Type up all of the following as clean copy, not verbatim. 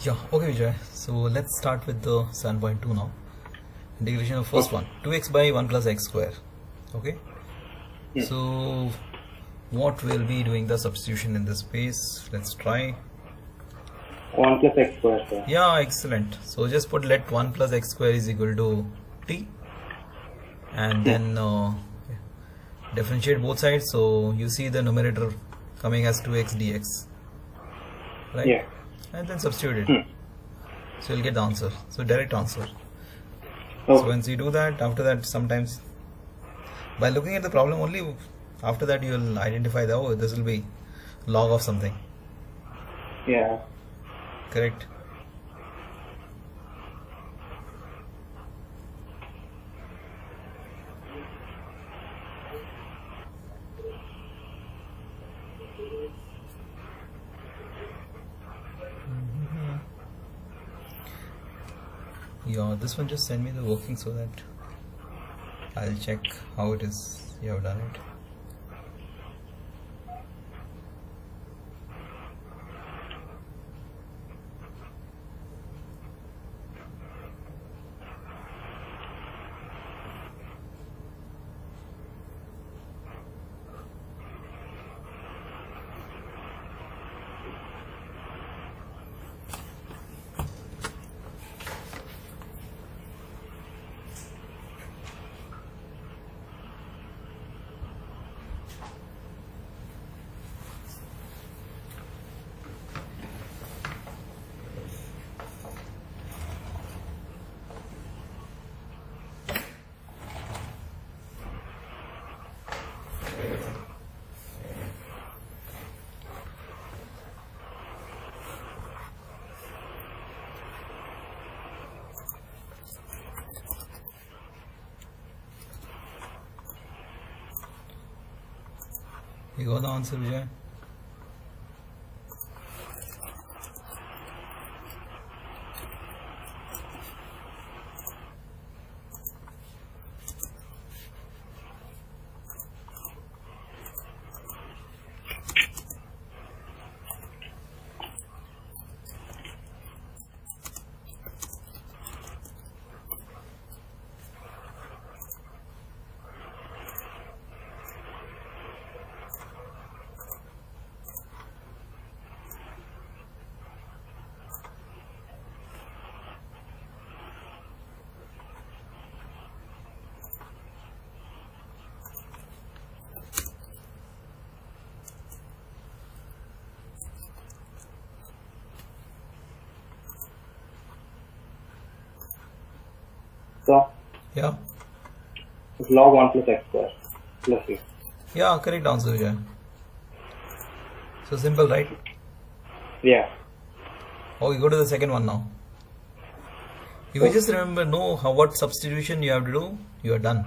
Yeah, okay Vijay. So let's start with the 7.2 now. Integration of first one, 2x by 1 plus x square. Okay. So what will be doing the substitution in this space? Let's try. 1 plus x square, sir. Yeah, excellent. So just put let 1 plus x square is equal to t, and then differentiate both sides. So you see the numerator coming as 2x dx, right? Yeah. And then substitute it. So you'll get the answer. So direct answer. Okay. So once you do that, after that, sometimes by looking at the problem only, after that you will identify that, oh, this will be log of something. Yeah. Correct. Yeah, this one just send me the working so that I'll check how it is you have done it. You got the answer, Vijay? So, Yeah. it's log 1 plus x square plus a. Yeah, correct answer, Vijay. So simple, right? Yeah. Oh, we go to the second one now. If you just remember, know how what substitution you have to do, you are done.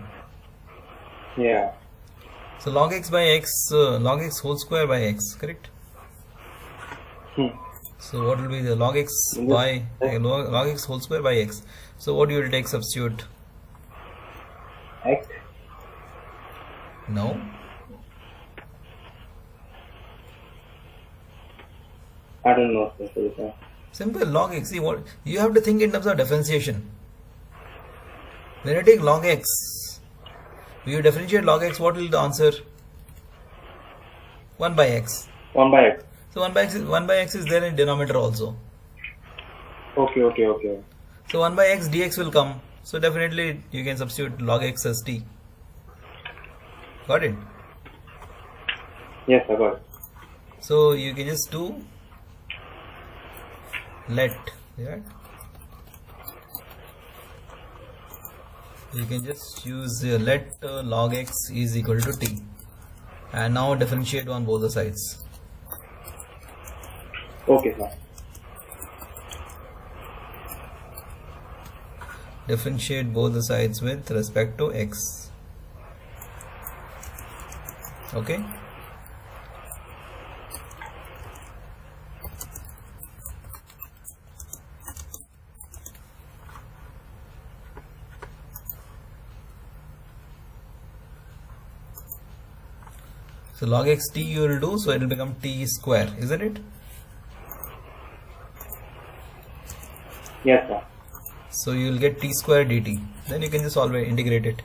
Yeah. So log x by x, log x whole square by x, correct? So what will be the log x by log x whole square by x? So what you will take substitute? X. No. I don't know, sir. Simple log x. See what you have to think in terms of differentiation. When you take log x, you differentiate log x. What will the answer? 1 by x. 1 by x. So 1 by x is there in denominator also. Okay. So 1 by x dx will come. So definitely you can substitute log x as t. Got it? Yes, I got it. So you can just do let, right? You can just use let log x is equal to t, and now differentiate on both the sides. Okay, sir. Differentiate both the sides with respect to x. Okay. So log x t you will do, so it will become t square, isn't it? Yes, sir. So you will get t square dt. Then you can just always integrate it.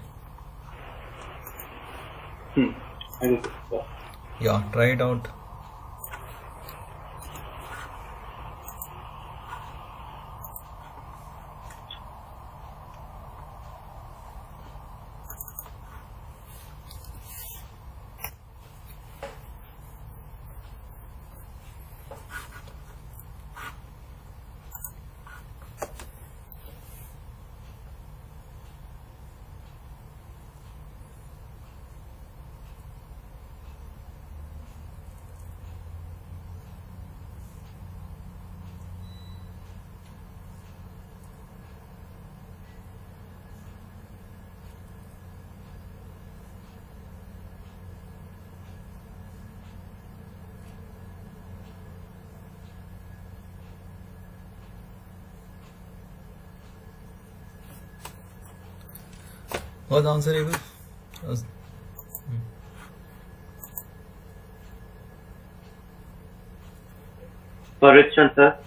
I will do so. Yeah, try it out. What's the answer, Abel? Was- For which one, sir?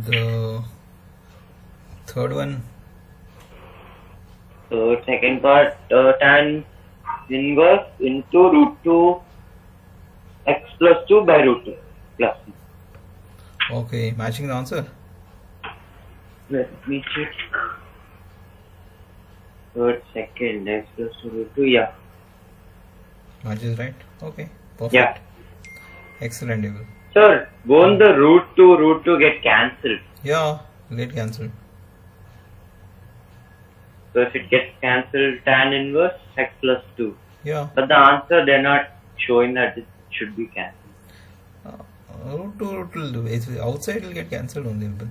The third one. So second part, tan inverse into root 2 x plus 2 by root 2 plus. Okay, matching the answer. Let me check. Third, second, x plus 2 root 2, yeah. Matches, right? Okay, perfect. Yeah. Excellent, Abel. Sir, won't the root 2 get cancelled? Yeah, get cancelled. So if it gets cancelled, tan inverse x plus 2. Yeah. But the answer, they're not showing that it should be cancelled. Root 2 it's outside will get cancelled only. Abel.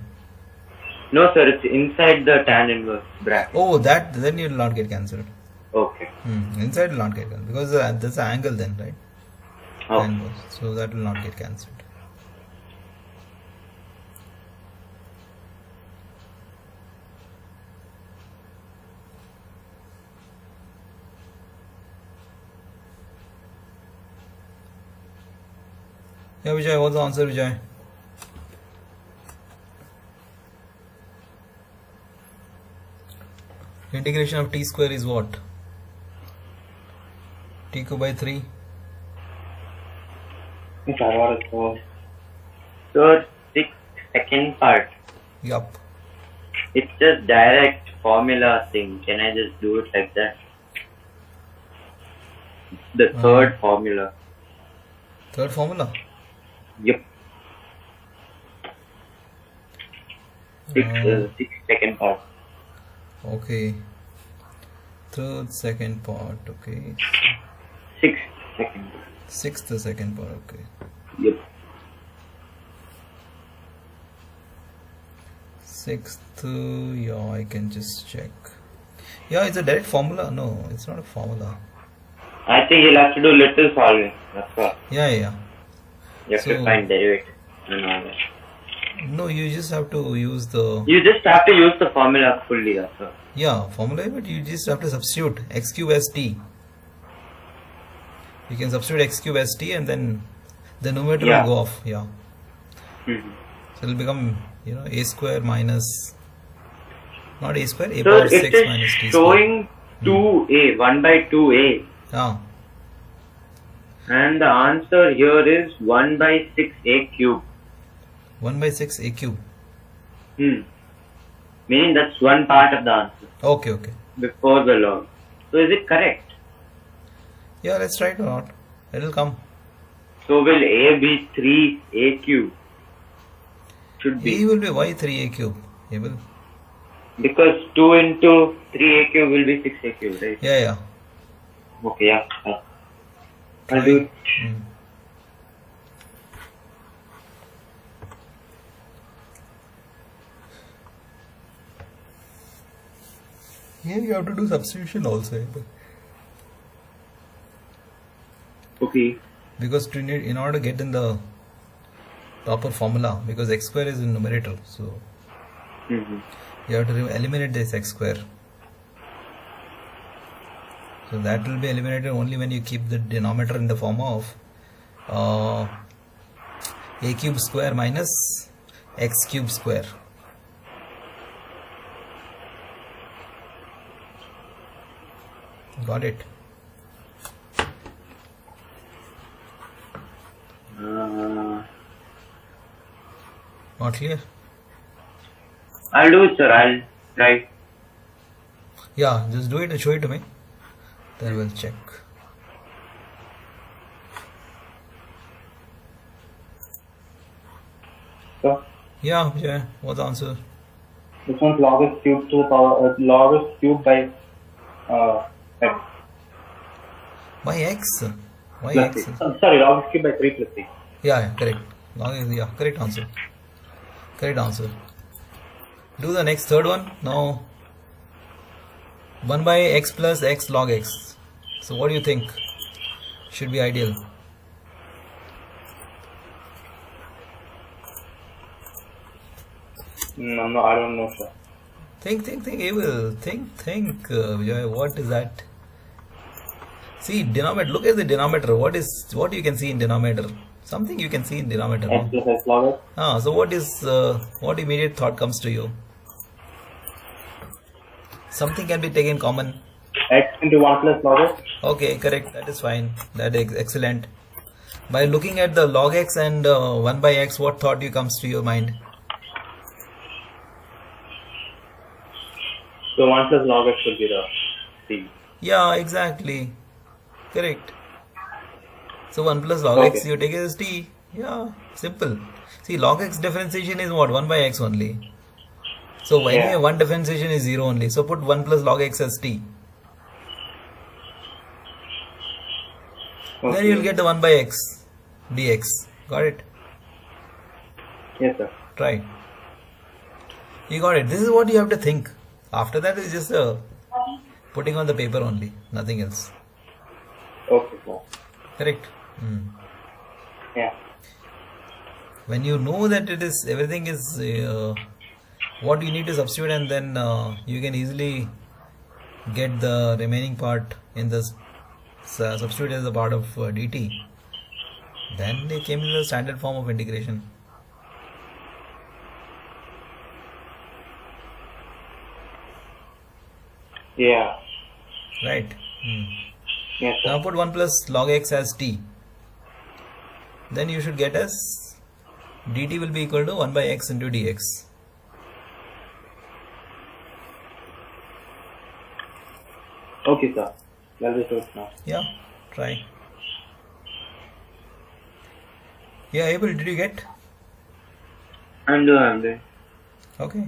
No, sir, it's inside the tan inverse bracket. Oh, that then you will not get cancelled. Okay. Inside will not get cancelled because that's an angle then, right? Okay. Inverse. So that will not get cancelled. Yeah, Vijay, what's the answer, Vijay? Integration of t square is what? T cube by 3. Yes, sir. What is so? So, second part. Yup. It's just direct formula thing. Can I just do it like that? The third formula. Third formula. Yep. Six second part. Okay. Third second part. Okay. Sixth second part. Sixth the second part. Okay. Yep. Sixth. Yeah, I can just check. Yeah, it's a direct formula. No, it's not a formula. I think you'll have to do little solving. That's all. Yeah, yeah. You have to So- find derivative and all that. No, you just have to use the You just have to use the formula fully. That's all. formula, but you just have to substitute x cube as t. You can substitute x cube as t, and then the numerator Yeah. will go off. Yeah. Mhm. So it will become a square minus not a square, a So power it 6 is minus t square. showing 2a, 1 by 2a. Yeah. And the answer here is 1 by 6a cube. 1 by 6 a cube. Meaning that's one part of the answer Okay, okay. before the log. So is it correct? Yeah, let's try it or not. It will come. So will a be 3a cube? Should A be. will be why 3a cube? A will. Because 2 into 3a cube will be 6a cube, right? Yeah, yeah. Okay, yeah. I'll do it. Mm. Here you have to do substitution also. Okay. Because in order to get in the proper formula, because x square is in numerator, so Mm-hmm. you have to eliminate this x square. So that will be eliminated only when you keep the denominator in the form of a cube square minus x cube square. Got it? Not clear? I'll do it, sir. I'll try. Yeah, just do it and show it to me. Then we'll check. So Yeah, what's the answer? this one's log x cubed to the power log x cubed by x Why x? Why plus x? 3. Sorry, log x cubed by 3 plus 3. Yeah, correct. Correct answer. Correct answer. Do the next third one. Now 1 by x plus x log x. So what do you think should be ideal? No, I don't know, sir. Think, Abel. Think, Vijay, what is that? See, denominator. Look at the denominator. What you can see in denominator? Something you can see in denominator. X No? plus x log x. So what immediate thought comes to you? Something can be taken common. X into 1 plus log x. Okay, correct. That is fine. That is excellent. By looking at the log x and 1 by x, what thought comes to your mind? So 1 plus log x will be the c. Yeah, exactly. Correct. So 1 plus log Okay. x you take as t. Yeah, simple. See, log x differentiation is what? 1 by x only. So anyway, Yeah. one differentiation is 0 only. So put 1 plus log x as t. Then Okay. you will get the 1 by x dx. Got it? Yes, sir. Try. You got it. This is what you have to think. After that is just putting on the paper only. Nothing else. Okay, sir. Correct? Yeah. When you know that it is everything is what you need to substitute, and then you can easily get the remaining part in the substitute as a part of dt. Then they came in the standard form of integration. Yeah. Right? Yes, sir. Now put 1 plus log x as t. Then you should get as dt will be equal to 1 by x into dx. Okay, sir. Let me do it now. Yeah, try. Yeah, Abel, did you get? I'm doing. Okay.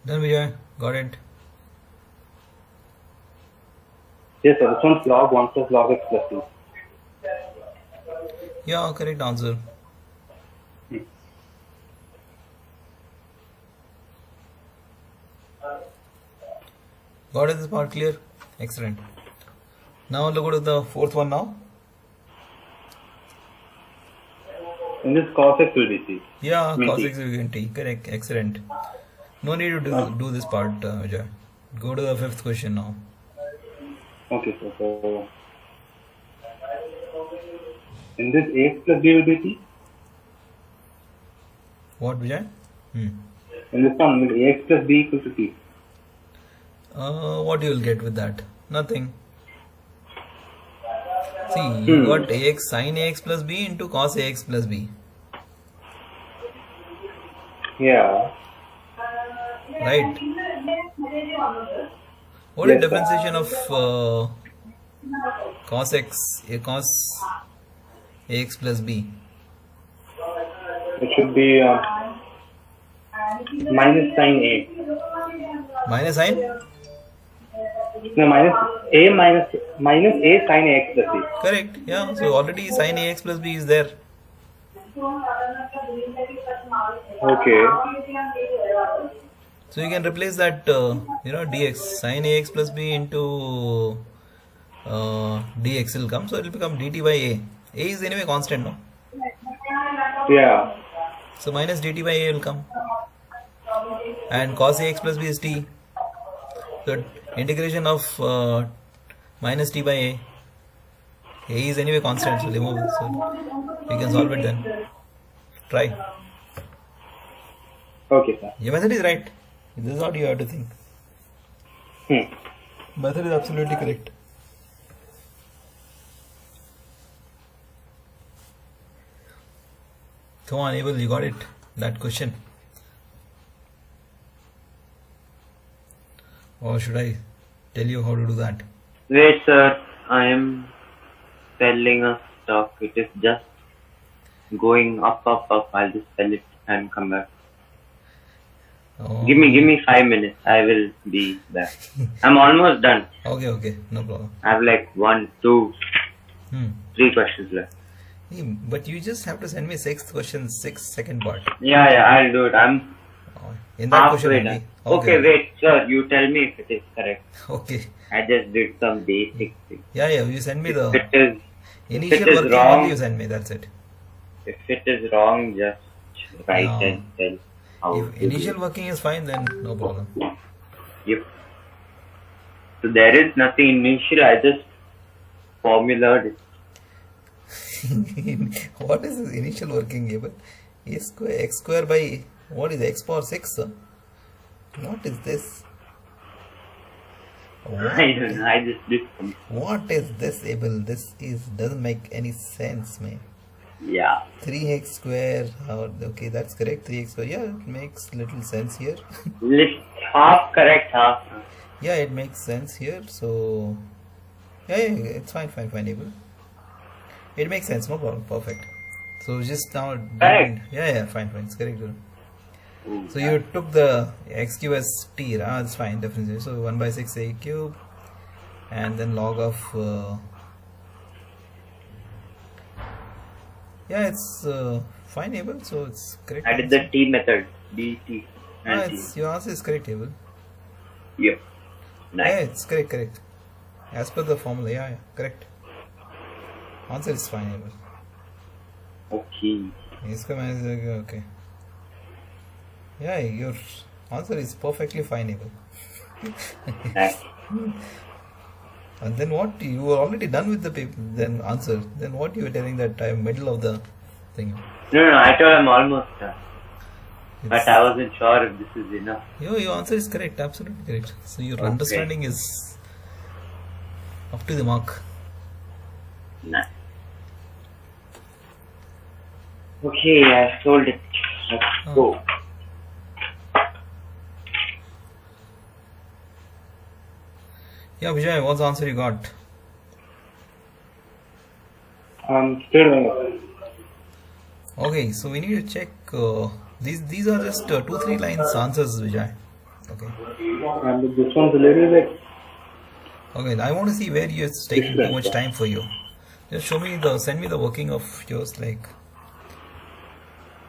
Done, Vijay. Got it. Yes, sir. This one's log 1 plus log x plus 2. Yeah, correct answer. Got it, this part clear? Excellent. Now look at the fourth one now. In this cos x will be c. Yeah, Mean cos t. x will be t. Correct, excellent. No need to do this part, Vijay. Go to the fifth question now. Okay, sir. So in this ax plus b will be t. What, Vijay? In this one, will ax plus b equal to t. What you will get with that? Nothing. See, you got ax sin ax plus b into cos ax plus b. Yeah. Right? What is Yes, sir. differentiation of cos ax plus b? It should be minus sin a. Minus sin? No, minus a sin ax plus b. Correct. Yeah. So already sin ax plus b is there. Okay. So you can replace that, dx sin ax plus b into dx will come. So it will become dt by a. A is anyway constant, no? Yeah. So minus dt by a will come. And cos ax plus b is t. So integration of minus t by a. A is anyway constant, so remove it. So we can solve it then. Try. Okay, sir. Your method is right. This is what you have to think. Method is absolutely correct. Come on, Abel, you got it. That question. Or should I tell you how to do that? Wait, sir. I am spelling a stock. It is just going up. I'll just spell it and come back. Oh. Give me 5 minutes. I will be back. I'm almost done. Okay, no problem. I have like 1, 2, Hmm. 3 questions left. But you just have to send me sixth question, second part. Yeah, I'll do it. I'm In that question halfway only. done. Okay, wait, sir. You tell me if it is correct. Okay. I just did some basic things. Yeah, you send me the If it is initial is working wrong- only you send me, that's it. if it is wrong, just write No. and tell how If to do initial working is fine, then no problem. it. Yep. So there is nothing initial. I just formulaed it. What is this initial working able? A square, x square by, what is x power 6? What is this? I don't know. I just did some. What is this able? This doesn't make any sense, man. Yeah. 3x square, okay, that's correct. 3x square, yeah, it makes little sense here. List half correct, half. Yeah, it makes sense here. So, yeah, it's fine, able. It makes sense, no problem, perfect. So just now, Correct. yeah, fine, it's correct. So you took the x cube as t, that's fine, definitely. So 1 by 6 a cube, and then log of, yeah, it's fine, able. So it's correct. I did the T method. DT. And T. Your answer is correct, able. Yep. Yeah, Nice. it's correct. As per the formula, yeah, correct. Answer is fine, able. Okay. Okay. Yeah, your answer is perfectly fine, able. Nice. And then what? You were already done with the paper, then answer. Then what you were telling that I'm middle of the thing? No, I told I'm almost done. But It's- I wasn't sure if this is enough. Your answer is correct, absolutely correct. So your understanding is up to the mark. Nice. Okay, I sold it. Let's go. Yeah, Vijay, what's the answer you got? Still doing it. Okay, so we need to check. These are just 2-3 lines answers, Vijay. Okay. And this one's a little bit Okay, I want to see where it's taking too different. much time for you. Just send me the working of yours, like,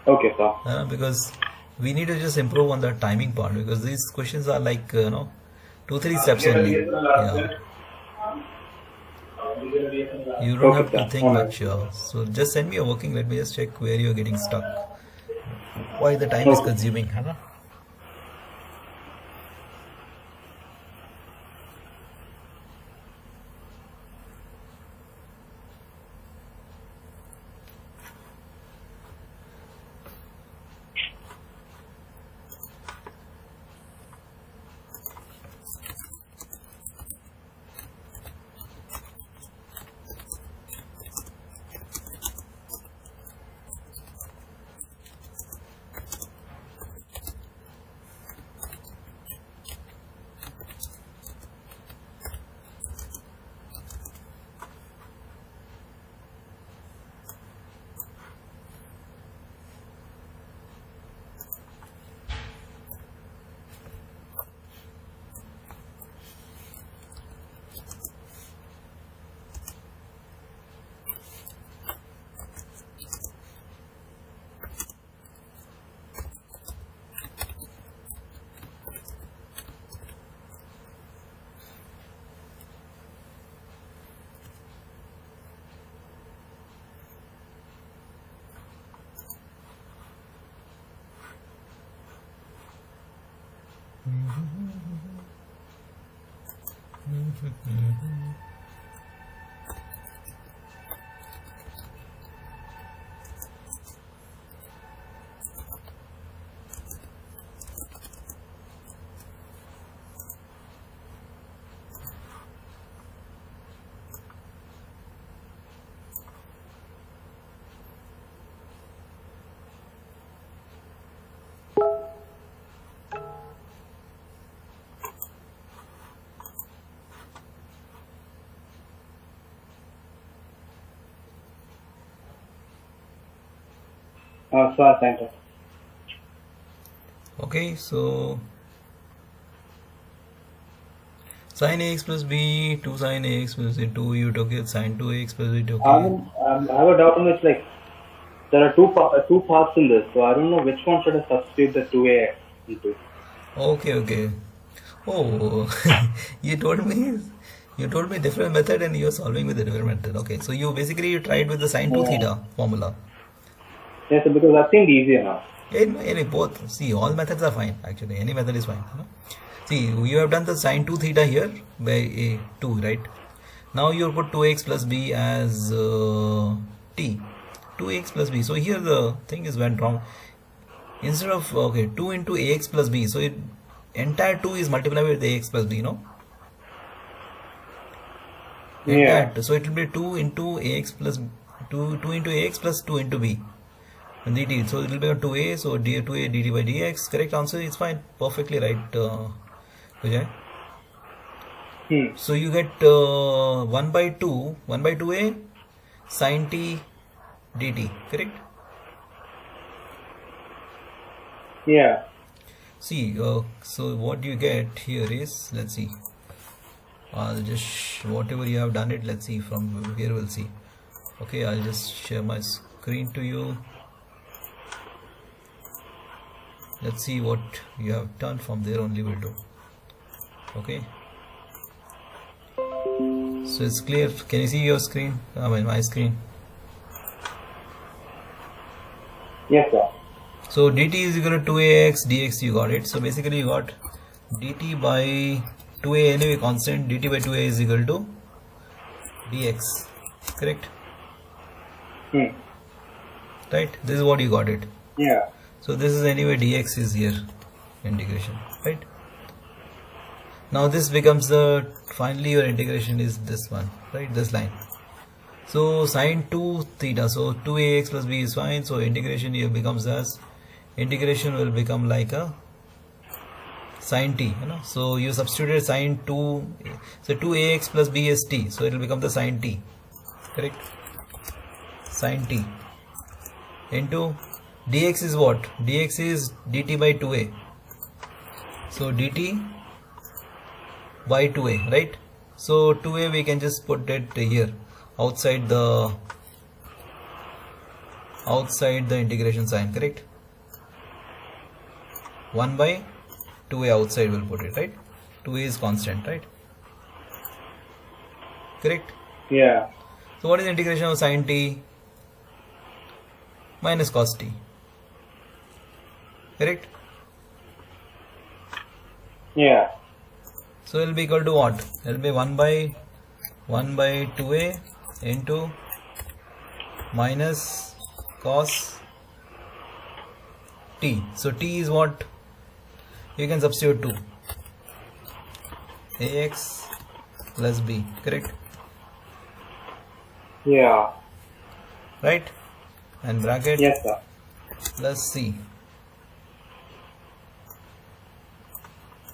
Okay, sir. because we need to just improve on the timing part, because these questions are like, 2-3 steps only. Yeah. You don't Okay, have to sir. think Alright. much. So just send me a working. Let me just check where you're getting stuck. Why the time is Okay. consuming, है ना? Sir, thank you. Okay, so sin ax plus b, 2 sin ax plus b, 2 you took it, sin 2x plus b took it. I have a doubt on this. Like, there are two parts in this, so I don't know which one should I substitute the 2a into. Okay. Oh, you told me different method and you're solving with a different method. Okay, so you tried with the sin 2 theta formula. Yes, sir, because that seemed easier now. Any both. See, all methods are fine actually. Any method is fine. See, you have done the sin 2 theta here by a 2, right? Now you put 2x plus b as t. 2x plus b. So here the thing is went wrong. Instead of 2 into ax plus b, so entire 2 is multiplied with ax plus b, no? Yeah. So it will be 2 into ax plus 2 into ax plus 2 into b. And dt. So it will be 2a. So 2a dt by dx. Correct answer is fine. Perfectly right, Vijay. So you get 1 by 2a sin t dt. Correct? Yeah. See, so what you get here is, let's see. I'll just, whatever you have done it, let's see from here we'll see. Okay, I'll just share my screen to you. Let's see what you have done. From there only we'll do. Okay. So it's clear. Can you see your screen? I mean my screen. Yes, sir. So dt is equal to 2ax dx. You got it. So basically you got dt by 2a, anyway constant, dt by 2a is equal to dx. Correct? Right? This is what you got it. Yeah. So this is anyway dx is here, integration, right? Now this becomes the, finally your integration is this one, right? This line. So sin 2 theta, so 2ax plus b is fine. So integration here becomes as, integration will become like a sin t, you know. So you substituted sin 2, so 2ax plus b is t, so it will become the sin t, correct? Sin t into dx is what? Dx is dt by 2a, So dt by 2a, right? So 2a we can just put it here outside the integration sign, correct? 1 by 2a outside we'll put it, right? 2a is constant, right? Correct? Yeah. So what is the integration of sin t minus cos t? Correct? Yeah. So it will be equal to what? It will be 1 by 2a into minus cos t. So t is what? You can substitute 2. Ax plus b, correct? Yeah. Right? And bracket Yes, sir. plus c.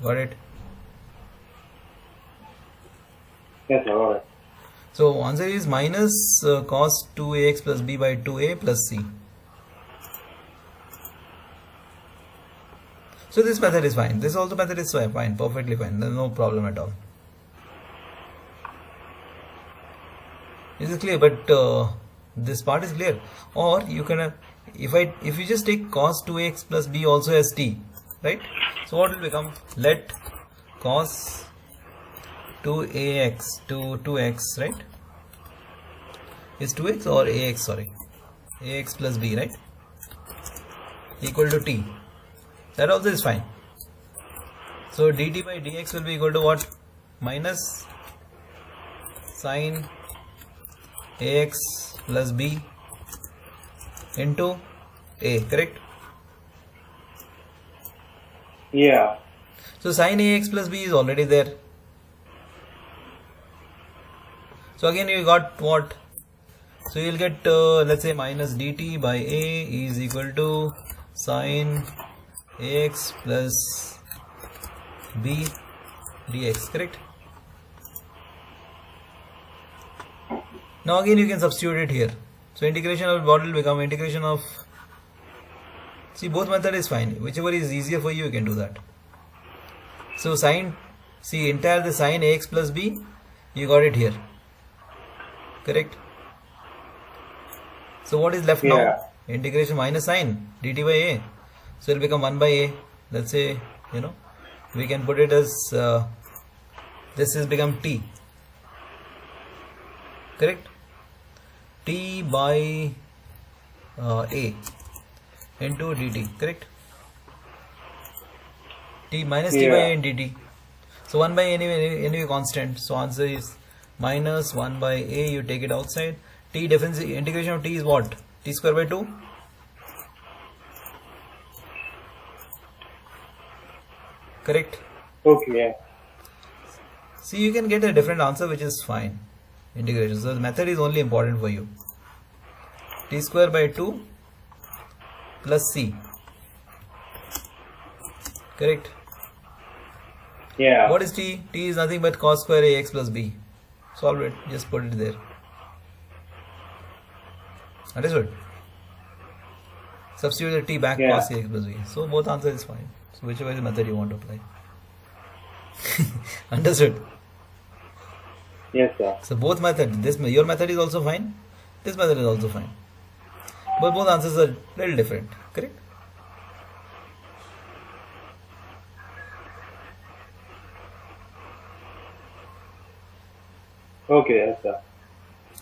Got it? Yes, sir. All right. So answer is minus cos 2ax plus b by 2a plus c. So this method is fine. This also method is fine, perfectly fine. There's no problem at all. This is clear, but this part is clear. Or you can, if you just take cos 2ax plus b also as t, right? So what will become? Let cos 2ax to 2x, right? Is 2x or ax? Sorry, ax plus b, right? Equal to t. That also is fine. So dt by dx will be equal to what? Minus sin ax plus b into a, correct? Yeah. So sin ax plus b is already there. So again you got what? So you'll get let's say minus dt by a is equal to sin ax plus b dx, correct? Now again you can substitute it here. So integration of what will become integration of, see both method is fine, whichever is easier for you, you can do that. So sin, see entire the sin ax plus b, you got it here, correct? So what is left now? Integration minus sin dt by a. So it will become 1 by a. Let's say, we can put it as this is become t, correct? T by a into dt, correct? T minus t by a in dt. So 1 by a anyway constant. So answer is minus 1 by a. You take it outside. T difference integration of t is what? T square by 2. Correct? Okay. Yeah. See, you can get a different answer, which is fine. Integration. So the method is only important for you. T square by 2 plus c. Correct? Yeah. What is t? T is nothing but cos square ax plus b. Solve it. Just put it there. Understood? Substitute the t back cos ax plus b. So both answer is fine. So whichever is the method you want to apply. Understood? Yes, sir. So both method, your method is also fine. This method is also fine. But both answers are little different. Correct? Okay. Yes, sir.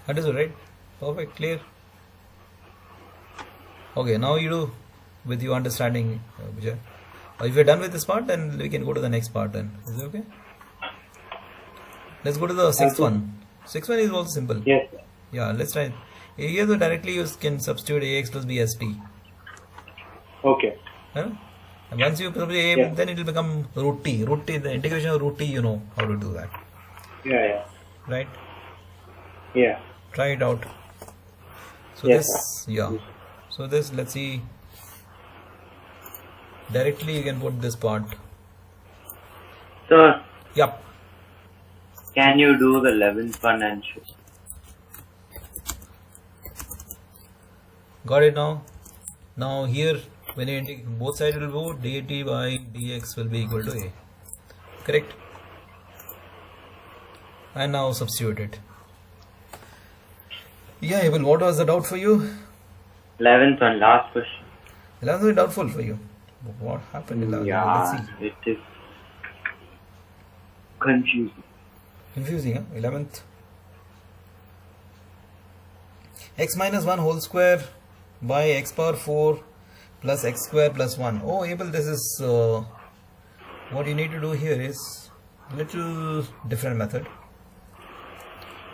Understood, right? Perfect, clear. Okay, now you do with your understanding, Vijay. If you're done with this part, then we can go to the next part then. Is it okay? Let's go to the sixth one. Sixth one is also simple. Yes, sir. Yeah, let's try. Here though directly you can substitute ax plus b as t. Okay. Huh? And once you substitute a, then it will become root t. Root t, the integration of root t, you know how to do that. Yeah. Yeah. Right? Yeah. Try it out. So Yes, this, yeah. So this, let's see. Directly you can put this part. So, Yep. can you do the 11th one and show? Got it now? Now here when you integrate both sides will go, dt by dx will be equal to a. Correct? And now substitute it. Yeah, Abel, what was the doubt for you? 11th one, last question. 11th was doubtful for you. What happened in 11th? Let's Yeah, see. it is confusing. Confusing, huh? 11th. X minus 1 whole square by x power 4 plus x square plus 1. Oh, Abel, this is what you need to do here is little different method.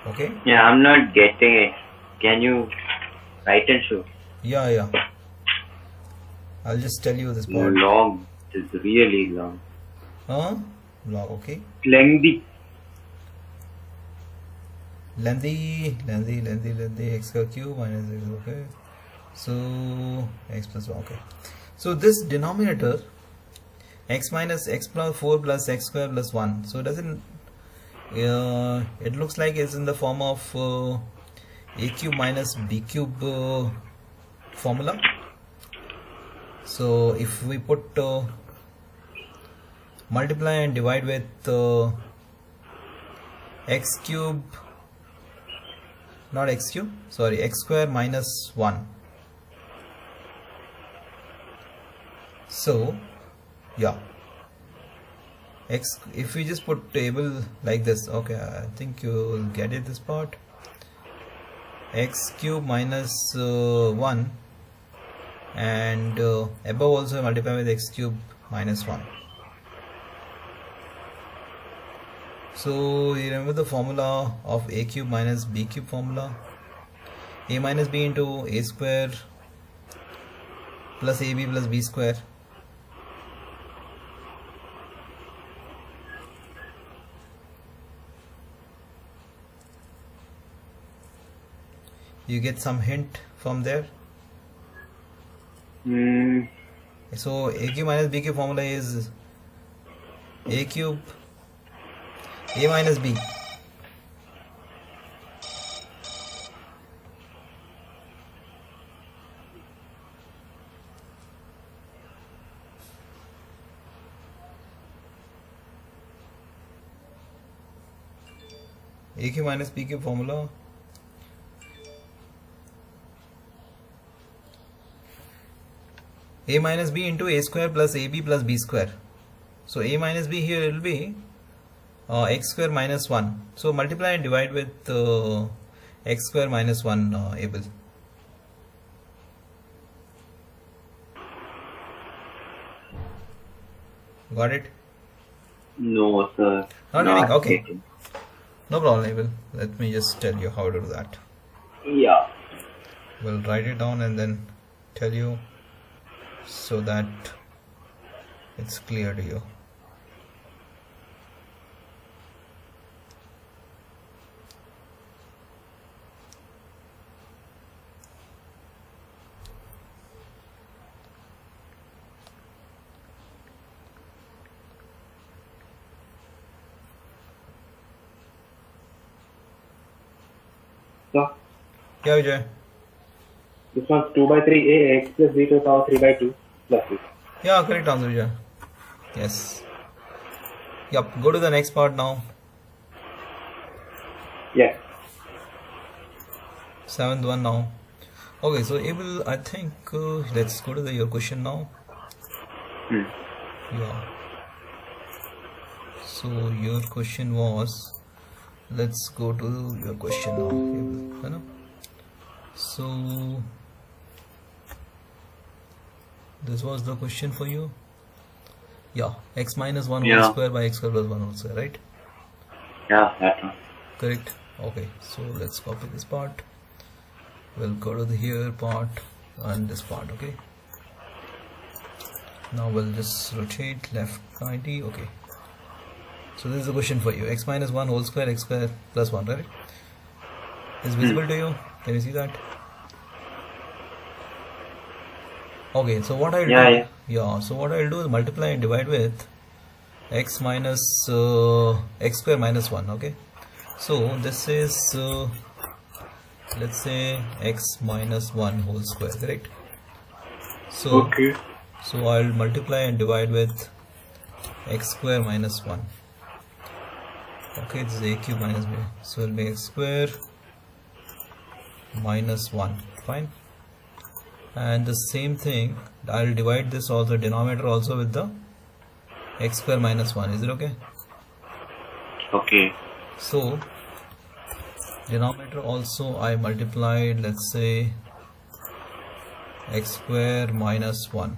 Okay? Yeah, I'm not getting it. Can you write and show? Yeah. I'll just tell you this part. Long. It is really long. Log, okay. Lengthy. Lengthy, x square cube minus x, okay. So, x plus 1, okay. So, this denominator, x minus x plus 4 plus x square plus 1. So, doesn't, it looks like it's in the form of a cube minus b cube formula. So, if we put multiply and divide with x cube, not x cube, sorry, x square minus 1. So, yeah, x, if we just put table like this, okay, I think you will get it, this part. X cube minus 1 and above also multiply with x cube minus 1. So you remember the formula of a cube minus b cube formula? A minus b into a square plus ab plus b square. You get some hint from there. So a cube minus b cube formula is a cube a minus b a cube minus b cube formula a minus b into a square plus ab plus b square. So a minus b here will be x square minus 1. So multiply and divide with x square minus 1, Abel. Got it? No, sir. Not getting, okay. getting. No problem, Abel. Let me just tell you how to do that. Yeah. We'll write it down and then tell you so that it's clear to you. So, Yeah, Vijay. this one's 2 by 3a x plus b to the power 3 by 2 plus 2. Yeah, correct answer, Vijay. Yes. Yep, go to the next part now. Yes. 7th one now. Okay, so Abel, I think let's go to your question now. Yeah. So your question was, let's go to your question now, Abel. You know? So this was the question for you. Yeah, x minus 1 Yeah. whole square by x square plus 1 whole square, right? Yeah, that one. Correct. Okay, so let's copy this part. We'll go to the here part and this part. Okay, now we'll just rotate left 90. Okay, so this is the question for you. X minus 1 whole square x square plus 1, right? Is visible to you? Can you see that? Okay, so what I'll Yeah, do, yeah, so what I'll do is multiply and divide with x minus x square minus 1. Okay, so this is let's say x minus 1 whole square, correct? So Okay. so I'll multiply and divide with x square minus 1. Okay, this is a cube minus b, so it'll be x square minus 1. Fine. And the same thing, I'll divide this also, denominator also, with the x square minus 1. Is it okay? Okay. So denominator also I multiplied, let's say, x square minus 1.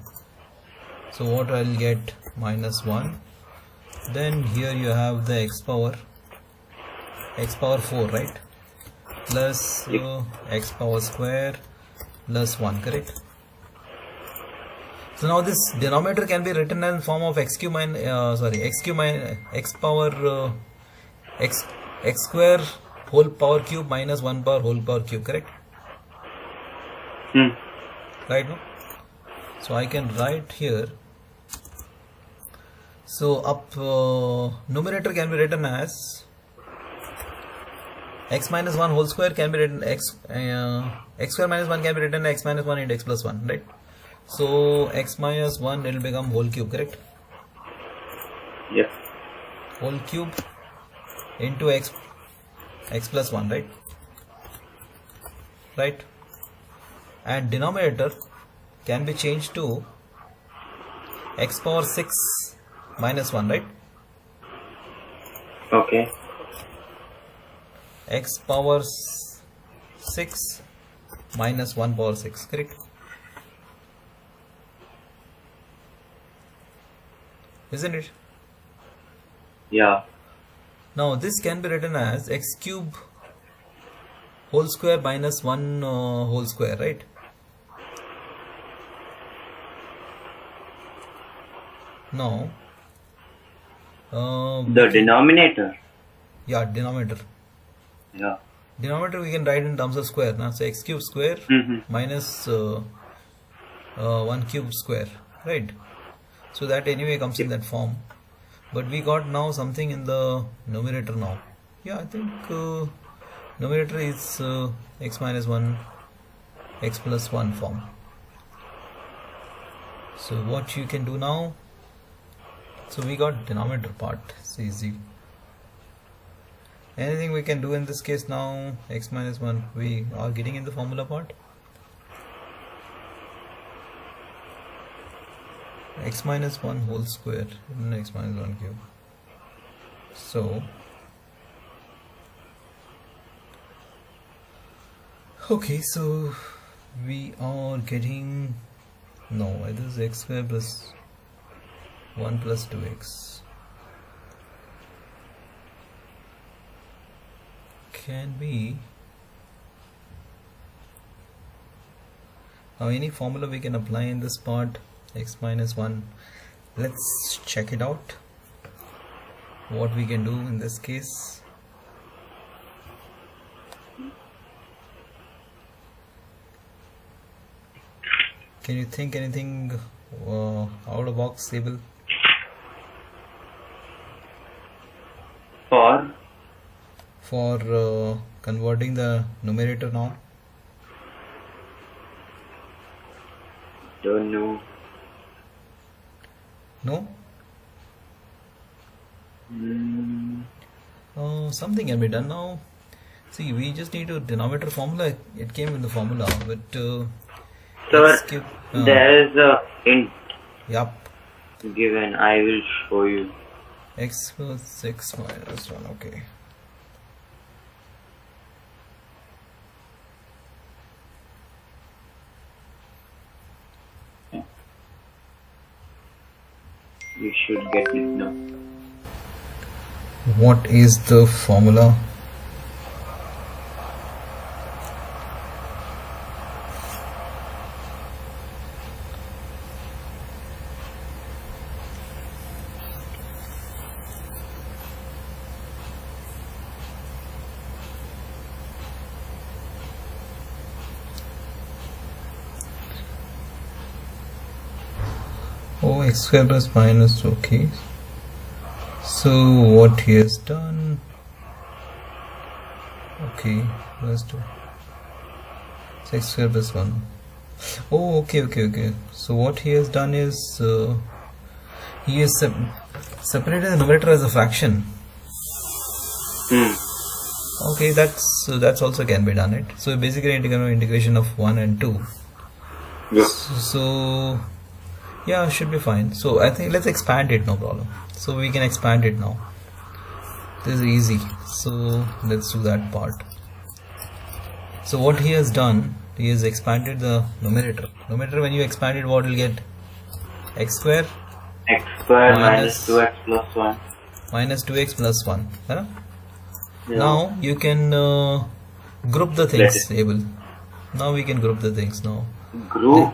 So what I'll get, minus 1. Then here you have the x power 4, right? Plus x power square plus 1, correct? So now this denominator can be written in form of x power x square whole power cube minus 1 power whole power cube, correct? Right, no? So I can write here, so up numerator can be written as x minus 1 whole square, can be written x square minus 1 can be written x minus 1 into x plus 1, right? So x minus 1 it will become whole cube, correct? Yes. Whole cube into x plus 1, right? Right. And denominator can be changed to x power 6 minus 1, right? Okay. X power 6 minus 1 power 6, correct? Isn't it? Yeah. Now this can be written as x cube whole square minus 1 whole square, right? Now The denominator. yeah, denominator Yeah. we can write in terms of square now. So x cube square minus 1 cube square, right? So that anyway comes in that form, but we got now something in the numerator now. Yeah, I think numerator is x minus 1 x plus 1 form. So what you can do now, so we got denominator part, it's easy. Anything we can do in this case now, x minus 1 we are getting in the formula part. X minus 1 whole square and x minus 1 cube. So okay, so we are getting, no, it is x square plus 1 plus 2x. Can be now any formula we can apply in this part, x minus 1. Let's check it out, what we can do in this case. Can you think anything out of box, Abel? For converting the numerator now? Don't know. No? Something can be done now. See, we just need a denominator formula. It came in the formula, but Sir, skip, there is a hint yup, given. I will show you. x plus 6 minus 1. Okay. You should get it now. What is the formula? Oh, x square plus minus, okay. So what he has done, okay, let's do 6 square plus 1. Oh, okay. So what he has done is he has separated the numerator as a fraction. Okay, that's also can be done. It so basically integration of 1 and 2. Yeah. So yeah, should be fine. So I think let's expand it, no problem. So we can expand it now. This is easy. So let's do that part. So what he has done, he has expanded the numerator. Numerator, when you expand it, what will get? X square minus 2x plus 1. minus 2x plus 1. Huh? Yeah. Now you can group the things, Abel. Now we can group the things now. Group?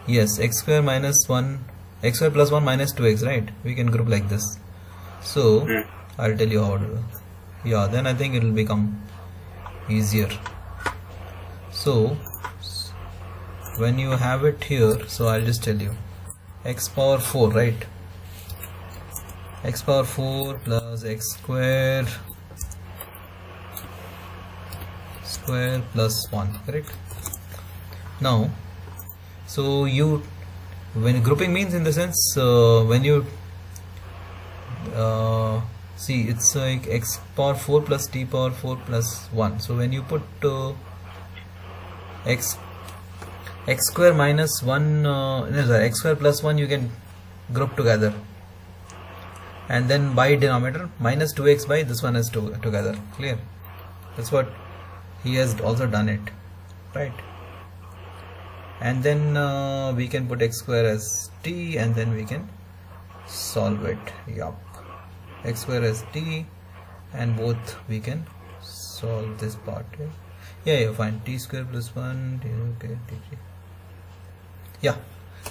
Yes, x square minus 1, x square plus 1 minus 2x, right? We can group like this. So I'll tell you how to. Yeah, then I think it will become easier. So when you have it here, so I'll just tell you x power 4, right? X power 4 plus x square plus 1, correct? Now, so you, when grouping means in the sense when you see, it's like x power 4 plus t power 4 plus 1. So when you put x square minus 1 x square plus 1, you can group together, and then by denominator minus 2x by this one is together. Clear? That's what he has also done it, right? And then we can put x square as t, and then we can solve it. Yup, x square as t, and both we can solve this part. Yeah, fine. T square plus 1, okay, t. Yeah,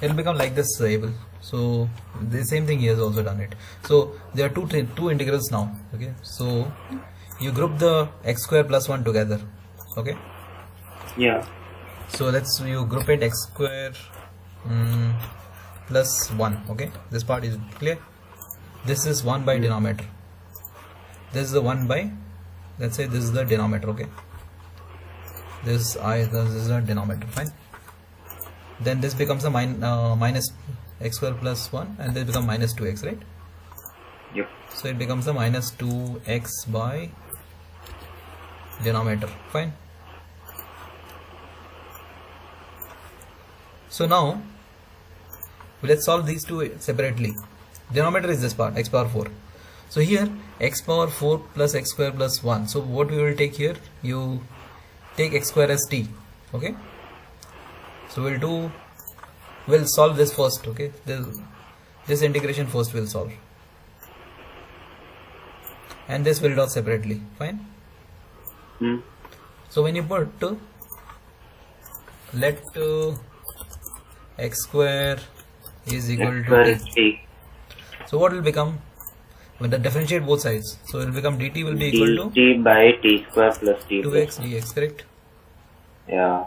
it will become like this able. So the same thing he has also done it. So there are two integrals now. Okay, so you group the x square plus 1 together. Okay. Yeah. So you group it x square plus 1. Okay, this part is clear. This is 1 by denominator. This is the 1 by, let's say this is the denominator. Okay, this is the denominator. Fine. Then this becomes a minus x square plus 1, and this becomes minus 2x, right? Yep. So it becomes a minus 2x by denominator. Fine. So now let's solve these two separately. Denominator is this part, x power 4. So here x power 4 plus x square plus 1. So what we will take here, you take x square as t. Okay, so we'll solve this first. Okay, this integration first we'll solve, and this will do separately. Fine. So when you put let x square is equal to t. So what will become when the differentiate both sides? So it will become dt will be equal to t by t square plus t 2x dx, correct? Yeah.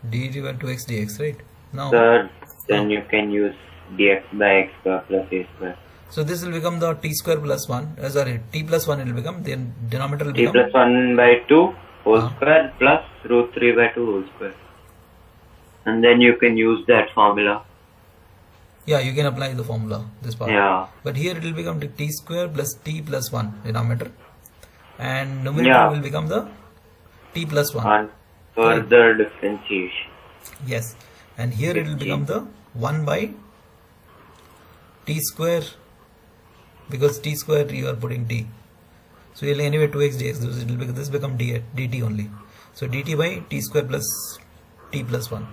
dt by 2x dx, right? Now Third, then you can use dx by x square plus a square. so this will become the t square plus 1, sorry, t plus 1 it will become, then denominator will t become plus 1 by 2 whole square plus root 3 by 2 whole square. And then you can use that formula. yeah, you can apply the formula, this part. Yeah. But here it will become t square plus t plus 1 denominator, and numerator will become the t plus 1. And further differentiation. Yes, and here it will become the 1 by t square, because t square you are putting t. So you'll anyway 2x dx, this become dt only. So dt by t square plus t plus 1.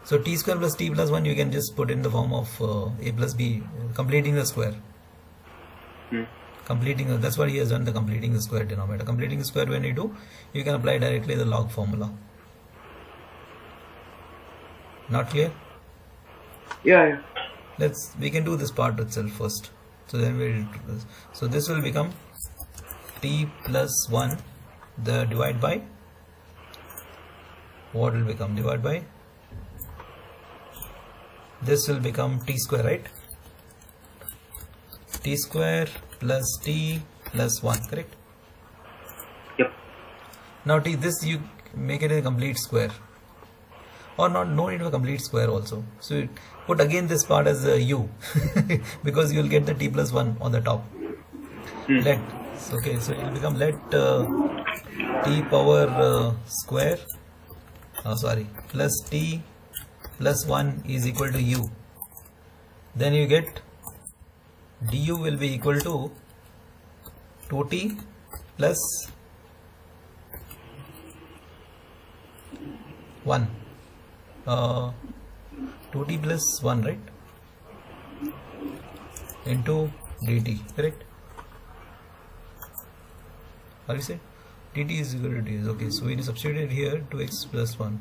So t square plus t plus 1 you can just put in the form of a plus b, completing the square. That's what he has done, the completing the square denominator. Completing the square, when you do, you can apply directly the log formula. Not clear? Yeah. We can do this part itself first. So then so this will become t plus 1, the divide by, what will become, divide by, this will become t square, right? T square plus t plus 1, correct? Yep. Now this you make it a complete square. or not, no need of a complete square also. So you put again this part as u because you will get the t plus 1 on the top. Let, okay, so it will become let t power square plus t plus 1 is equal to u. Then you get du will be equal to 2t plus 1 2t plus 1, right, into dt, correct? Are you saying dt is equal to ds? Okay, so we substituted here 2x plus 1.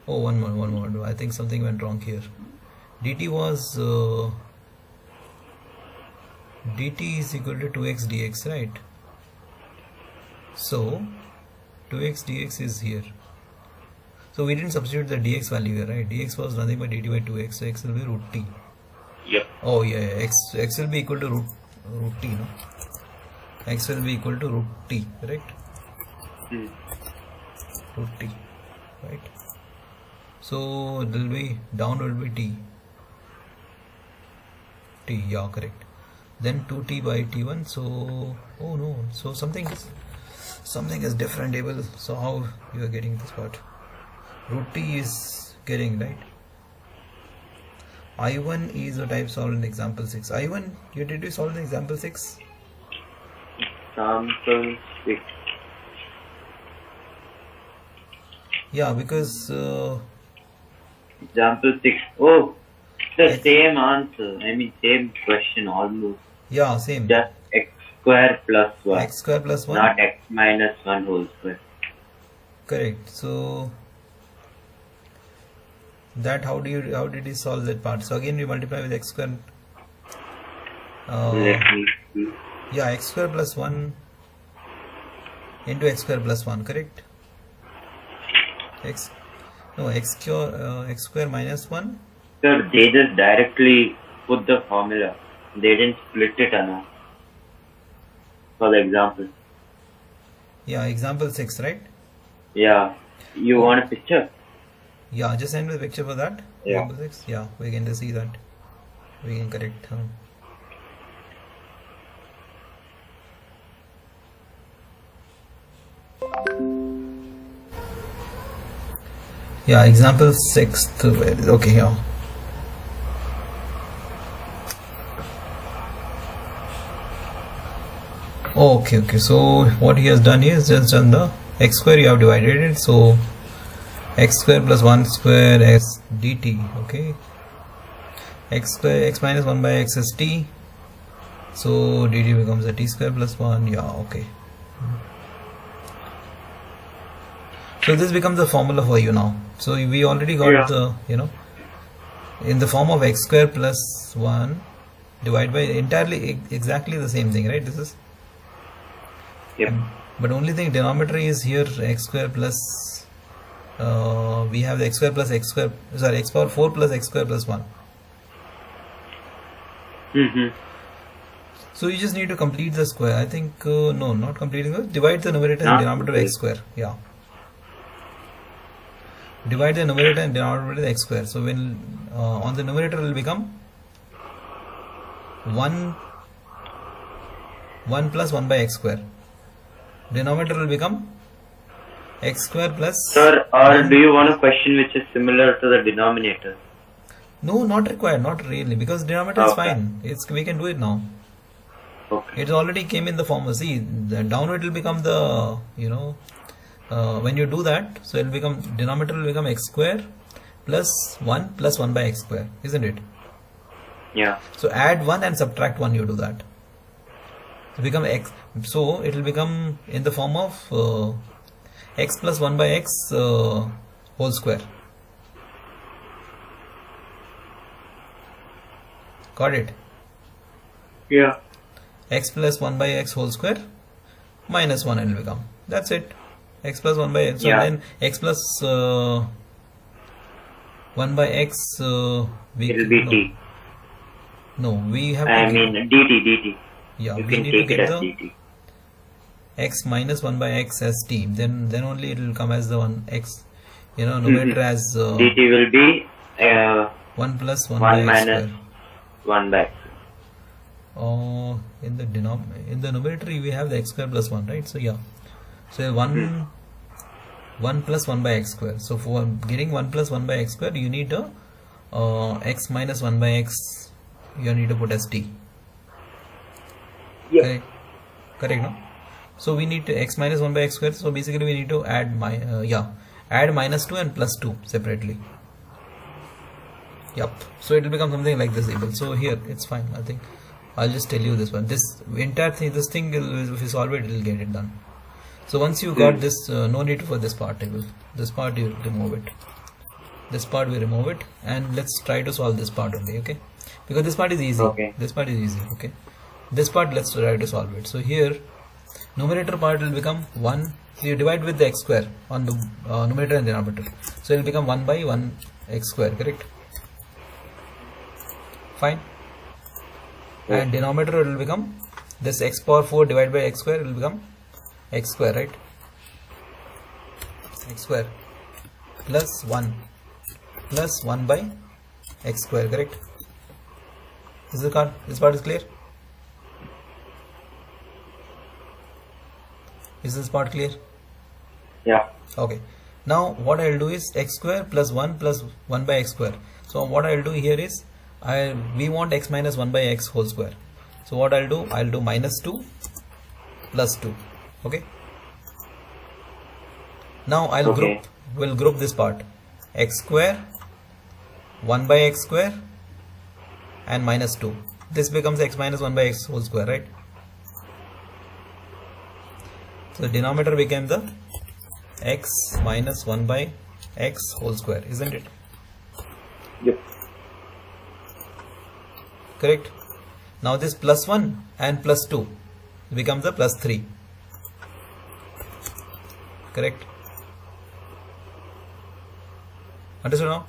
Oh, one more. I think something went wrong here. Dt was dt is equal to 2x dx, right? So 2x dx is here. So we didn't substitute the dx value here, right? Dx was nothing but dt by 2x, so x will be root t. Yep. Oh yeah, x will be equal to root t, no? X will be equal to root t, correct? Root t, right? So it will be down will be t, yeah, correct. Then 2t by t1. So oh no, so something is different able. So how you are getting this part? Root t is getting, right? I1 is a type solved in example 6. I1, did you solve in example 6? Example 6. Yeah, because Example 6. Oh, the same answer. I mean, same question almost. yeah, same. Just x square plus 1. X square plus 1. Not x minus 1 whole square. Correct. So that how did you solve that part? So again we multiply with x square. Let me see. Yeah, x square plus 1 into x square plus 1, correct? X square minus 1. Sir, they just directly put the formula. They didn't split it enough. For the example. Yeah, example 6, right? Yeah. You want a picture? Yeah, just send me the picture for that. Yeah. Example 6. Yeah, we can see that. We can correct. Yeah, example 6. Okay, yeah. Okay. So what he has done is just done the x square, you have divided it. So x square plus 1 square x dt. Okay. X square, x minus 1 by x is t. So dt becomes a t square plus 1. Yeah, okay. So this becomes the formula for you now. So we already got the, in the form of x square plus 1 divided by entirely exactly the same thing, right? This is. Yep. But only thing denominator is here x square plus. We have the x square plus x square. Sorry, x power 4 plus x square plus 1. So you just need to complete the square. I think no, not completing it. Divide the numerator and denominator by x square. Yeah. Divide the numerator and denominator by x square. So when on the numerator it will become 1 plus 1 by x square. Denominator will become x square plus. Sir, or do you want a question which is similar to the denominator? No, not required, not really, because denominator is fine. We can do it now. Okay. It already came in the formula. See, the downward will become the, when you do that, so it will become, denominator will become x square plus 1 by x square, isn't it? Yeah. So add 1 and subtract 1, you do that. So become x. So it will become in the form of x plus 1 by x whole square. Got it? Yeah. X plus 1 by x whole square minus 1 it will become. That's it. X plus 1 by x. So then x plus 1 by x. It will be t. No, we have. dt. Yeah, you we can need take to it get as the dt. X minus 1 by x as t. Then only it will come as the 1 x numerator as dt will be 1 plus 1 1 by x minus square. 1 by x. In the numerator we have the x square plus 1, right? So yeah, so 1 plus 1 by x square. So for getting 1 plus 1 by x square, you need a x minus 1 by x, you need to put as t. Yeah. Correct, no? So we need to x minus 1 by x square. So basically we need to add add minus 2 and plus 2 separately. Yep. So it will become something like this able. So here it's fine. I think I'll just tell you this one. This entire thing, if you solve it, it will get it done. So once you got this, no need for this part table. This part you remove it. This part we remove it, and let's try to solve this part only, okay? Because this part is easy. Okay. This part is easy, okay? This part let's try to solve it. So here, numerator part will become 1. You divide with the x square on the numerator and denominator. So it will become 1 by 1 x square, correct? Fine. And denominator will become this x power 4 divided by x square will become x square, right? X square plus 1 by x square, correct? This part is clear? Is this part clear? Yeah. Okay. Now what I will do is x square plus 1 by x square. So what I will do here is we want x minus 1 by x whole square. So what I'll do minus 2 plus 2. Okay. Now we'll group this part, x square, 1 by x square and minus 2. This becomes x minus 1 by x whole square, right? So the denominator became the x minus 1 by x whole square, isn't it? Yep. Correct. Now this plus 1 and plus 2 becomes the plus 3. Correct. Understood now?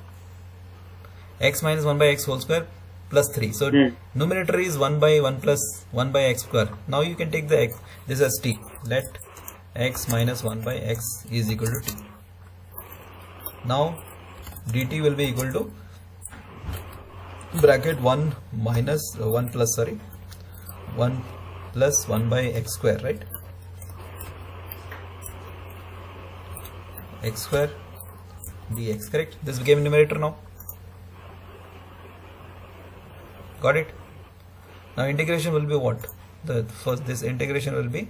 X minus 1 by x whole square plus 3. So numerator is 1 by 1 plus 1 by x square. Now you can take the x, this as t. Let x minus 1 by x is equal to t. Now dt will be equal to bracket 1 minus 1 plus 1 plus 1 by x square, right? X square dx, correct? This became numerator now. Got it? Now integration will be what? This integration will be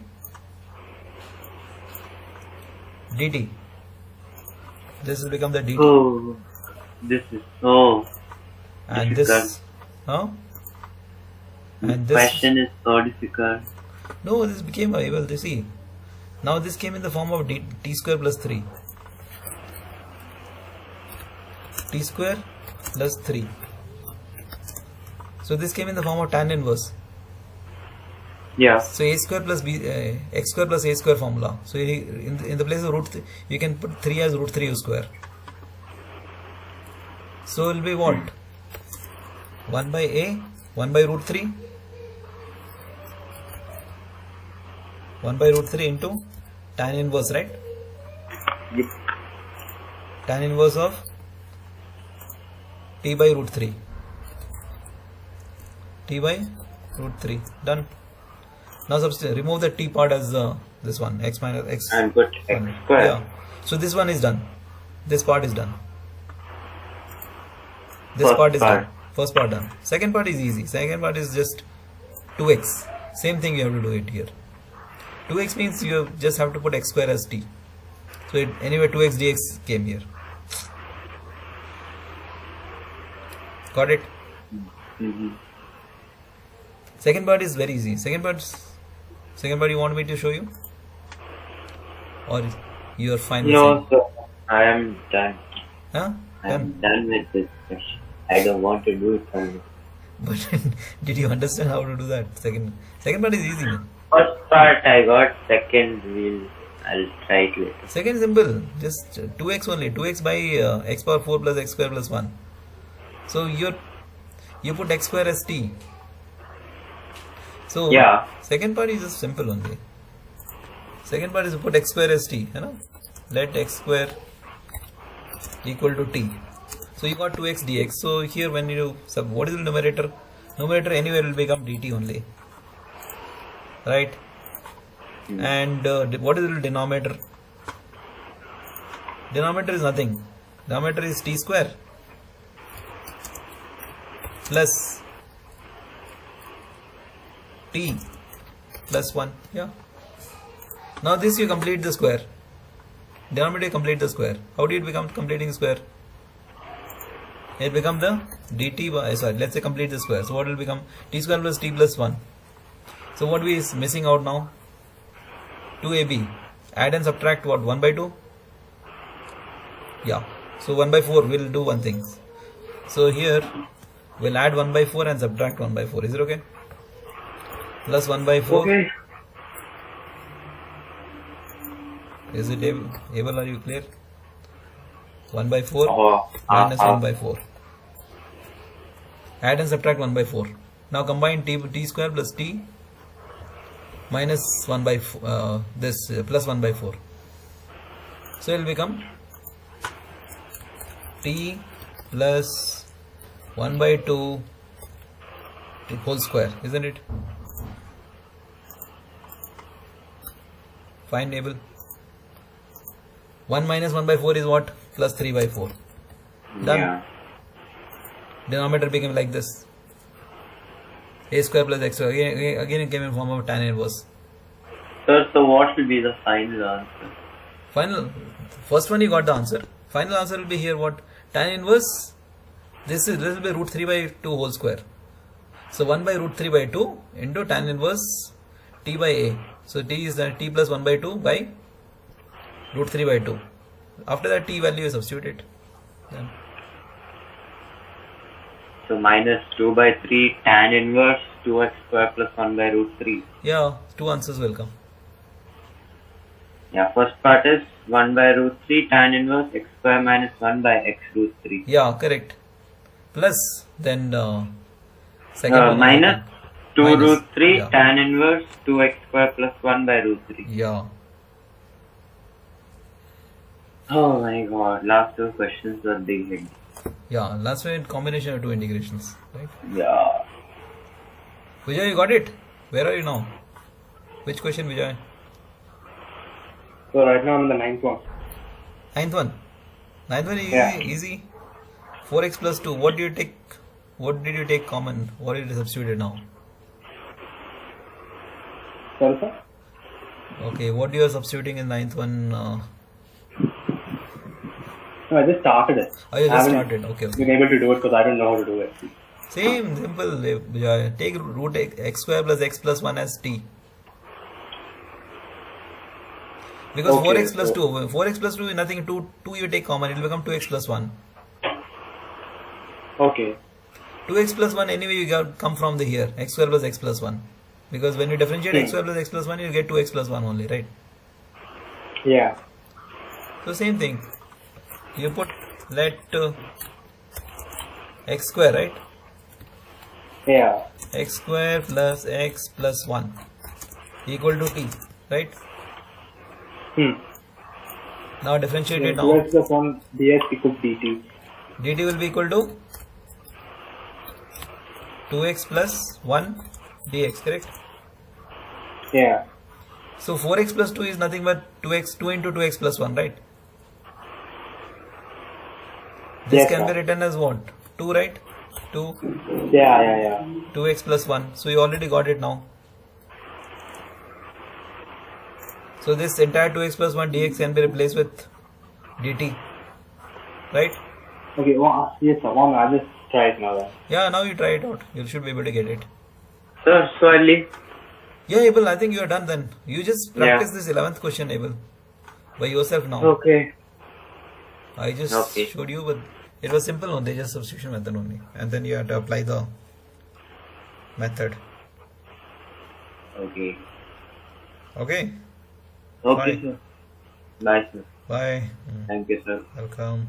dt. This will become the dt. Oh, this is so. And difficult. this, and this Question is so difficult. No, this became able to see. Now this came in the form of t square plus 3. T square plus 3. So this came in the form of tan inverse. Yeah. So a square plus b, x square plus a square formula. So in the place of root, you can put 3 as root 3 u square. So it will be what? 1 by a, 1 by root 3. 1 by root 3 into tan inverse, right? Yep. Tan inverse of t by root 3. T by root 3. Done. Now remove the t part as this one, x minus x. And put x square. Yeah. So this one is done. This part is done. This First part is part. done. First part done. Second part is easy. Second part is just 2x. Same thing you have to do it here. 2x means you just have to put x square as t. So anyway 2x dx came here. Got it? Second part is very easy. Second part you want me to show you? Or you are fine with No, it? sir. I am done. Huh? I am done with this question. I don't want to do it anymore. But did you understand how to do that? Second part is easy, man. First part I got, second I'll try it later. Second simple, just 2x only. 2x by x power 4 plus x square plus 1. So you put x square as t. So Yeah. second part is just simple only. Second part is put x square as t. You know? Let x square equal to t. So you got 2x dx. So here when you sub, what is the numerator? Numerator anywhere will become dt only, right? And what is the denominator? Denominator is nothing. Denominator is t square plus t plus 1. Yeah. Now this you complete the square. Denominator complete the square. How do it become completing the square? It become the dt by, sorry, let's say complete the square. So what will become? T square plus t plus 1. So what we is missing out now? 2ab. Add and subtract what? 1 by 2? Yeah. So 1 by 4 will do one thing. So here we'll add 1 by 4 and subtract 1 by 4. Is it okay? Plus 1 by 4. Okay. Is it able? Are you clear? 1 by 4 Oh, minus 1 by 4. Add and subtract 1 by 4. Now combine t square plus t minus 1 by plus 1 by 4. So it will become t plus 1 by 2 whole square, isn't it? Find able. 1 minus 1 by 4 is what? Plus 3 by 4. Done. yeah. Denominator became like this. A square plus x square. Again it came in form of tan inverse. Sir, so what will be the final answer? Final. First one you got the answer. Final answer will be here what? Tan inverse. This will be root 3 by 2 whole square. So 1 by root 3 by 2 into tan inverse t by a. So t is that t plus 1 by 2 by root 3 by 2. After that t value is substituted. Then So minus 2 by 3 tan inverse 2x square plus 1 by root 3. yeah, two answers will come. Yeah, first part is 1 by root 3 tan inverse x square minus 1 by x root 3. Yeah, correct. Plus then second one Minus 2 minus, root 3 yeah. tan inverse 2x square plus 1 by root 3. Yeah. Oh my god, last two questions were big hit. Yeah, last one combination of two integrations, right? Yeah. Vijay, you got it? Where are you now? Which question, Vijay? So right now I'm in the 9th one. Ninth one. Ninth one is easy. Yeah. Easy. 4x plus 2. What do you take? What did you take common? What did you substitute now? Sorry, sir? Okay, what you are substituting in ninth one? No, I just started it. Oh, you I just haven't started. Okay, okay. been able to do it because I don't know how to do it. Same, simple. Vijay. Take root x square plus x plus 1 as t. Because Okay, 4x plus so- 2. 4x plus 2 is nothing. 2 you take common. It will become 2x plus 1. Okay. 2x plus 1 anyway you got come from the here. X square plus x plus 1. Because when you differentiate x square plus x plus 1, you get 2x plus 1 only, right? Yeah. So same thing. You put let x square, right? Yeah. X square plus x plus 1 equal to t, right? Now differentiate it now. 2x plus 1 dx equals dt. dt will be equal to 2x plus 1 dx, correct? Yeah. So 4x plus 2 is nothing but 2x, 2 into 2x plus 1, right? This Yes, can be sir. written as what? 2, right? 2, Yeah. 2x plus 1. So you already got it now. So this entire 2x plus 1 dx can be replaced with dt, right? Okay, well, yes, sir. One, I'll just try it now then. Yeah, now you try it out. You should be able to get it. Sir, so early? Yeah, Abel, I think you are done then. You just practice Yeah. this 11th question, Abel, by yourself now. Okay. I just Okay. showed you, but it was simple only, just substitution method only. And then you have to apply the method. Okay. Okay? Okay, Bye. sir. Bye, sir. Bye. Thank you, sir. Welcome.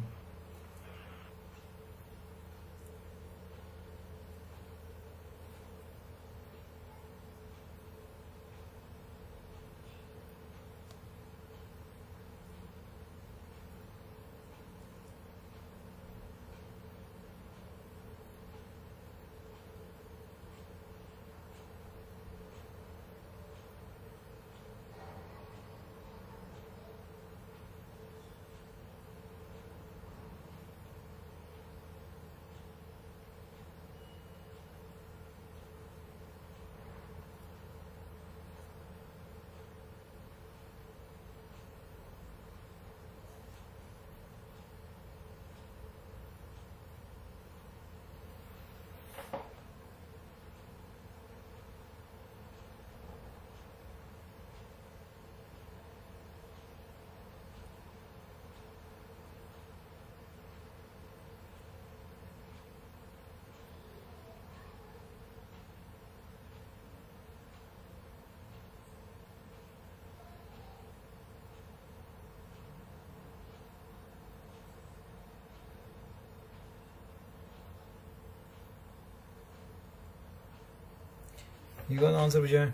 You got the answer, Vijay?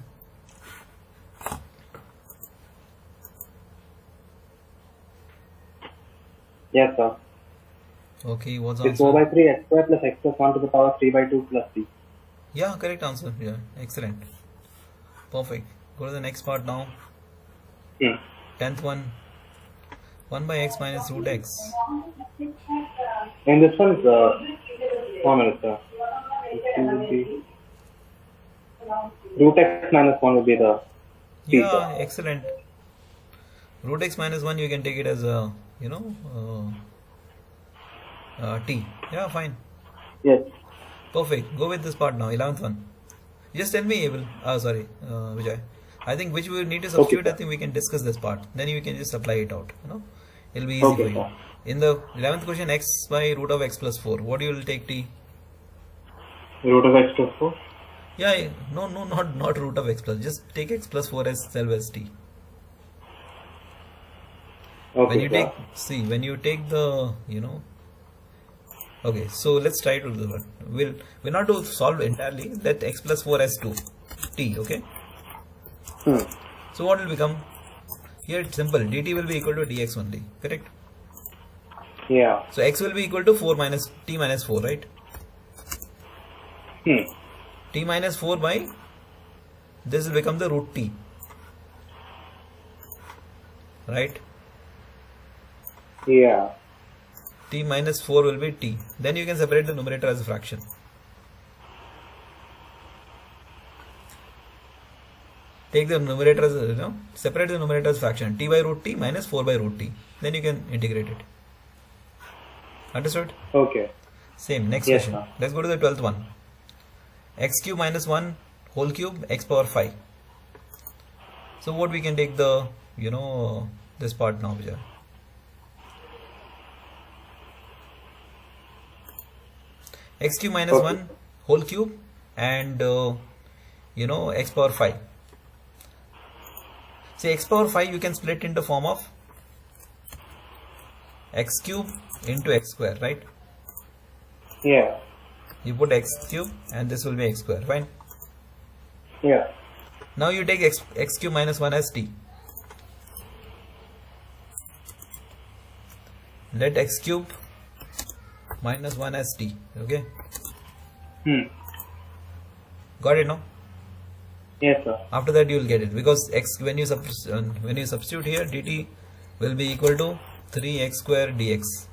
Yes, sir. Okay, what's the It's 4 answer? by 3 x square plus x plus 1 to the power 3 by 2 plus c. Yeah, correct answer. Yeah, excellent. Perfect. Go to the next part now. 10th one. 1 by x minus root x. And this one is 1 minute, sir. This will be root x minus 1 will be the c, Yeah, sir. excellent. Root x minus 1, you can take it as a, t. Yeah, fine. Yes. Perfect. Go with this part now. 11th one. Just tell me, Vijay. I think which we need to substitute. sir. I think we can discuss this part. Then you can just apply it out. It'll be easy Okay, for you. sir. In the 11th question, x by root of x plus 4. What you will take t? Root of x plus 4. Yeah, no, not root of x plus. Just take x plus 4 as self as t. Okay, When you sir. when you take the, okay, so let's try to do that. We'll not to solve entirely. Let x plus 4 as 2 t, okay? So what will become? Here it's simple. dt will be equal to dx only, correct? Yeah. So x will be equal to 4 minus t minus 4, right? T minus 4 by this will become the root t, right? Yeah. T minus 4 will be t. Then you can separate the numerator as a fraction. Take the numerator as separate the numerator as fraction. T by root t minus 4 by root t. Then you can integrate it. Understood? Okay. Same. Next Yes, question. sir. Let's go to the 12th one. X cube minus 1 whole cube x power 5. So what we can take the this part now, Vijay. X cube minus Okay. 1 whole cube and x power 5. See, x power 5 you can split into form of x cube into x square, right? Yeah. You put x cube and this will be x square, fine. Yeah. Now you take x cube minus 1 as t. Let x cube minus 1 as t, okay? Got it now? Yes, sir. After that you will get it, because x when you substitute here, dt will be equal to 3x square dx.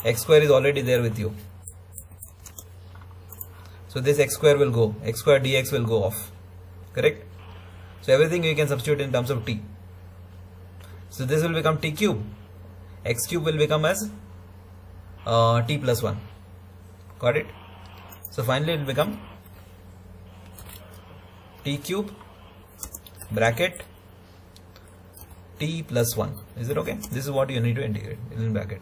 X square is already there with you, so this x square will go, x square dx will go off, correct? So everything you can substitute in terms of t. So this will become t cube, x cube will become as t plus 1. Got it? So finally it will become t cube bracket t plus 1. Is it okay? This is what you need to integrate in bracket.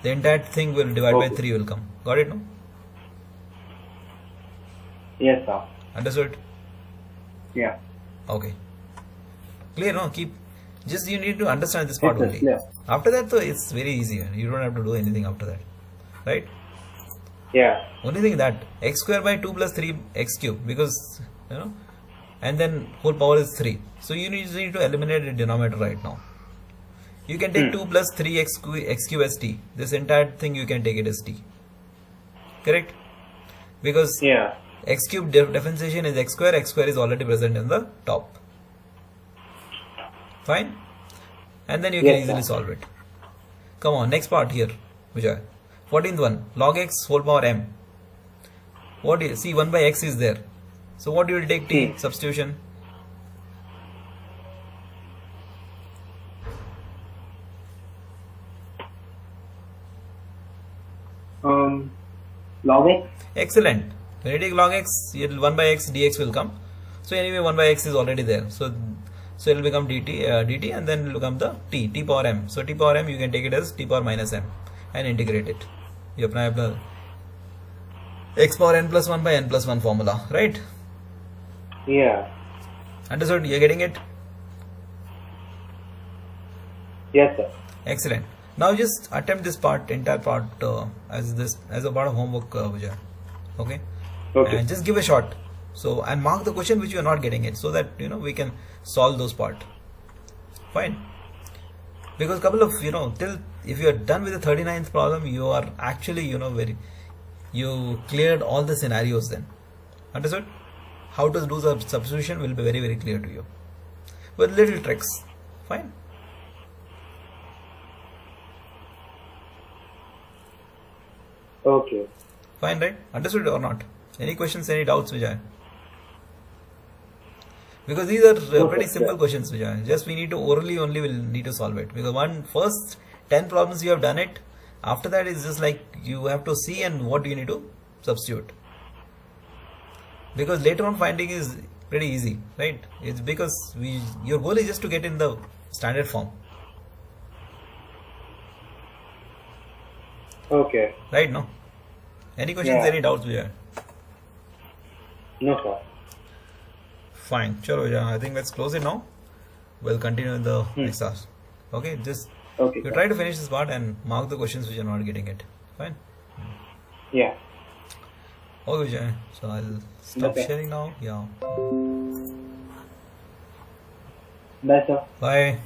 The entire thing will divide by 3 will come. Got it, no? Yes, sir. Understood? Yeah. Okay. Clear, no? Just you need to understand this part Yes, sir, only. clear. After that, though, it's very easy. You don't have to do anything after that. Right? Yeah. Only thing that x square by 2 plus 3 x cube, because and then whole power is 3. So you need to eliminate the denominator right now. You can take 2 plus 3 x cube as t. This entire thing you can take it as t. Correct? Because Yeah. x cube differentiation is x square is already present in the top. Fine? And then you can Yes, easily sir. solve it. Come on, next part here, Vijay. 14th one, log x whole power m. See, 1 by x is there. So what you will take t substitution? Log x. Excellent. When you take log x, 1 by x dx will come. So anyway, 1 by x is already there. So it will become dt and then it will become the t power m. So t power m you can take it as t power minus m and integrate it. You apply the x power n plus 1 by n plus 1 formula, right? Yeah. Understood? You're getting it? Yes, sir. Okay. Okay. And just give a shot. So and mark the question which you are not getting it, so that we can solve those part. Fine. Because couple of till if you are done with the 39th problem, you are actually you cleared all the scenarios then. Understood? How to do the substitution will be very, very clear to you with little tricks. Fine. Okay. Fine, right? Understood or not? Any questions, any doubts, Vijay? Because these are pretty simple questions, Vijay. Just we need to orally only will need to solve it. Because first 10 problems you have done it. After that is just like you have to see and what you need to substitute. Because later on finding is pretty easy, right? It's because your goal is just to get in the standard form. Okay. Right, no? Any questions, Yeah. any doubts, Vijay? No, sir. Fine. Chalo, Vijay. I think let's close it now. We'll continue in the next hour. Okay, just Okay. you sir. try to finish this part and mark the questions which are not getting it. Fine. Yeah. Okay, Vijay. So I'll stop Okay. sharing now. Yeah. Bye, sir. Bye.